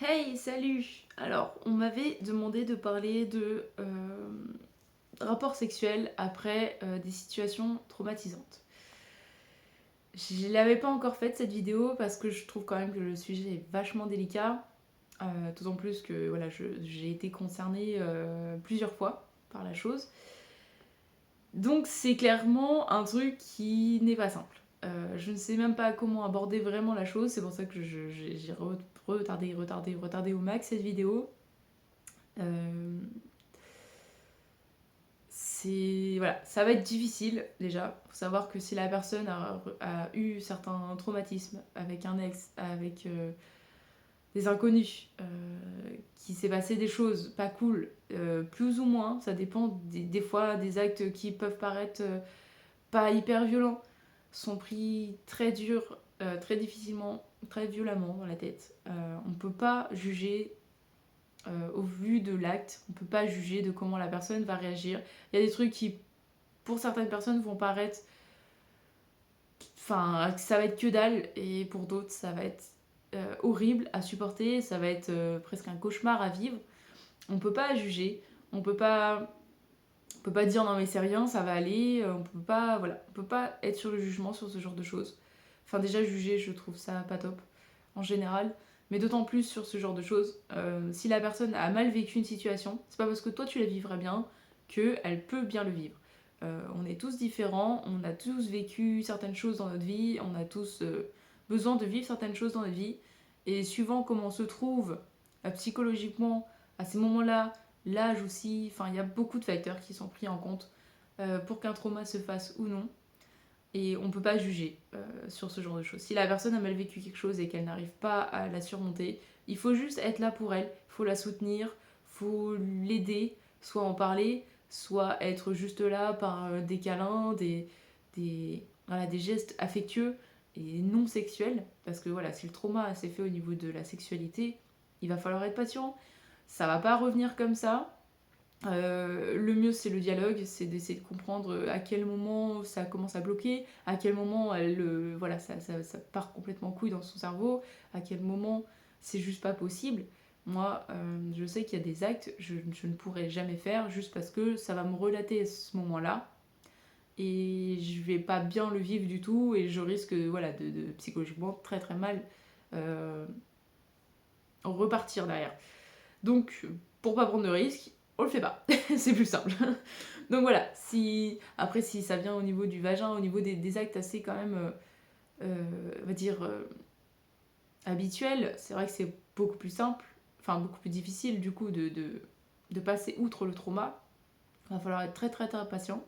Hey, salut! Alors, on m'avait demandé de parler de rapports sexuels après des situations traumatisantes. Je l'avais pas encore faite cette vidéo parce que je trouve quand même que le sujet est vachement délicat, d'autant plus que voilà, j'ai été concernée plusieurs fois par la chose. Donc c'est clairement un truc qui n'est pas simple. Je ne sais même pas comment aborder vraiment la chose, c'est pour ça que j'ai retardé au max cette vidéo. Euh, voilà, ça va être difficile déjà. Faut savoir que si la personne a eu certains traumatismes avec un ex, avec des inconnus, qu'il s'est passé des choses pas cool, plus ou moins, ça dépend des fois des actes qui peuvent paraître pas hyper violents, sont pris très dur, très difficilement, très violemment dans la tête. On peut pas juger au vu de l'acte, on peut pas juger de comment la personne va réagir. Il y a des trucs qui, pour certaines personnes, vont paraître. Enfin, ça va être que dalle, et pour d'autres, ça va être horrible à supporter, ça va être presque un cauchemar à vivre. On peut pas juger, on peut pas. On peut pas dire non mais c'est rien, ça va aller, on peut pas, voilà, on peut pas être sur le jugement sur ce genre de choses. Enfin déjà juger, je trouve ça pas top en général, mais d'autant plus sur ce genre de choses. Si la personne a mal vécu une situation, c'est pas parce que toi tu la vivras bien qu'elle peut bien le vivre. On est tous différents, on a tous vécu certaines choses dans notre vie, on a tous besoin de vivre certaines choses dans notre vie, et suivant comment on se trouve psychologiquement à ces moments-là, l'âge aussi, enfin il y a beaucoup de facteurs qui sont pris en compte pour qu'un trauma se fasse ou non. Et on peut pas juger sur ce genre de choses. Si la personne a mal vécu quelque chose et qu'elle n'arrive pas à la surmonter, il faut juste être là pour elle, il faut la soutenir, il faut l'aider, soit en parler, soit être juste là par des câlins, voilà, des gestes affectueux et non sexuels. Parce que voilà, si le trauma s'est fait au niveau de la sexualité, il va falloir être patient. Ça va pas revenir comme ça. Le mieux c'est le dialogue, c'est d'essayer de comprendre à quel moment ça commence à bloquer, à quel moment voilà, ça part complètement couille dans son cerveau, à quel moment c'est juste pas possible. Moi, je sais qu'il y a des actes que je ne pourrais jamais faire juste parce que ça va me relater à ce moment-là et je vais pas bien le vivre du tout et je risque voilà, de psychologiquement très très mal euh, repartir derrière. Donc, pour pas prendre de risques, on le fait pas. C'est plus simple. Donc voilà, après si ça vient au niveau du vagin, au niveau des actes assez quand même, on va dire, habituels, c'est vrai que c'est beaucoup plus simple, enfin beaucoup plus difficile du coup de passer outre le trauma. Il va falloir être très très très patient.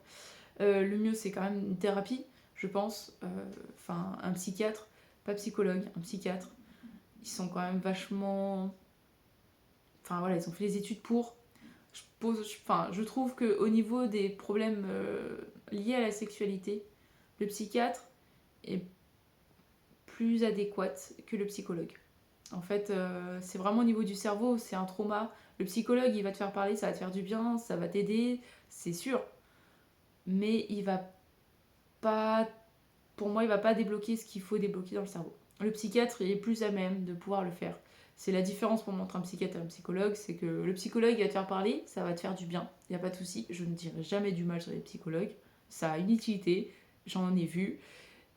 Le mieux c'est quand même une thérapie, je pense. Enfin, un psychiatre, pas psychologue, un psychiatre. Ils sont quand même vachement. Enfin voilà, ils ont fait les études pour. Je trouve qu'au niveau des problèmes liés à la sexualité, le psychiatre est plus adéquate que le psychologue. En fait, c'est vraiment au niveau du cerveau, c'est un trauma. Le psychologue, il va te faire parler, ça va te faire du bien, ça va t'aider, c'est sûr. Mais il va pas, pour moi, il va pas débloquer ce qu'il faut débloquer dans le cerveau. Le psychiatre est plus à même de pouvoir le faire. C'est la différence pour moi entre un psychiatre et un psychologue, c'est que le psychologue il va te faire parler, ça va te faire du bien, il n'y a pas de souci. Je ne dirai jamais du mal sur les psychologues, ça a une utilité, j'en ai vu.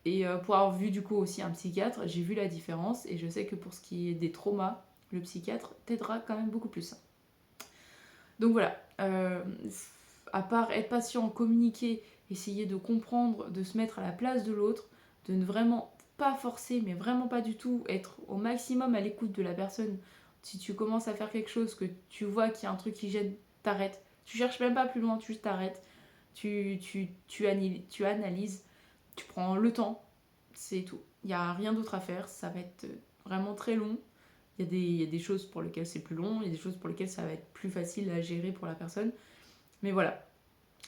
Et pour avoir vu du coup aussi un psychiatre, j'ai vu la différence et je sais que pour ce qui est des traumas, le psychiatre t'aidera quand même beaucoup plus. Donc voilà, à part être patient, communiquer, essayer de comprendre, de se mettre à la place de l'autre, de ne vraiment pas forcer, mais vraiment pas du tout, être au maximum à l'écoute de la personne. Si tu commences à faire quelque chose, que tu vois qu'il y a un truc qui gêne, t'arrêtes. Tu cherches même pas plus loin, tu t'arrêtes. Tu analyses, tu prends le temps, c'est tout. Il n'y a rien d'autre à faire, ça va être vraiment très long. Il y a des choses pour lesquelles c'est plus long, il y a des choses pour lesquelles ça va être plus facile à gérer pour la personne. Mais voilà,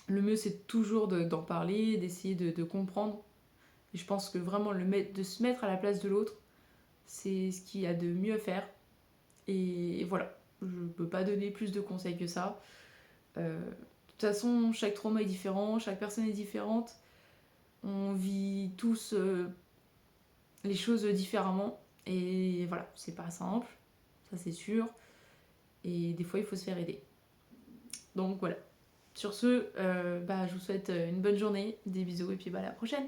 le mieux c'est toujours d'en parler, d'essayer de comprendre. Et je pense que vraiment de se mettre à la place de l'autre, c'est ce qu'il y a de mieux à faire. Et voilà, je ne peux pas donner plus de conseils que ça. De toute façon, chaque trauma est différent, chaque personne est différente. On vit tous les choses différemment. Et voilà, c'est pas simple. ça c'est sûr. Et des fois, il faut se faire aider. Donc voilà. Sur ce, je vous souhaite une bonne journée, des bisous et puis à la prochaine.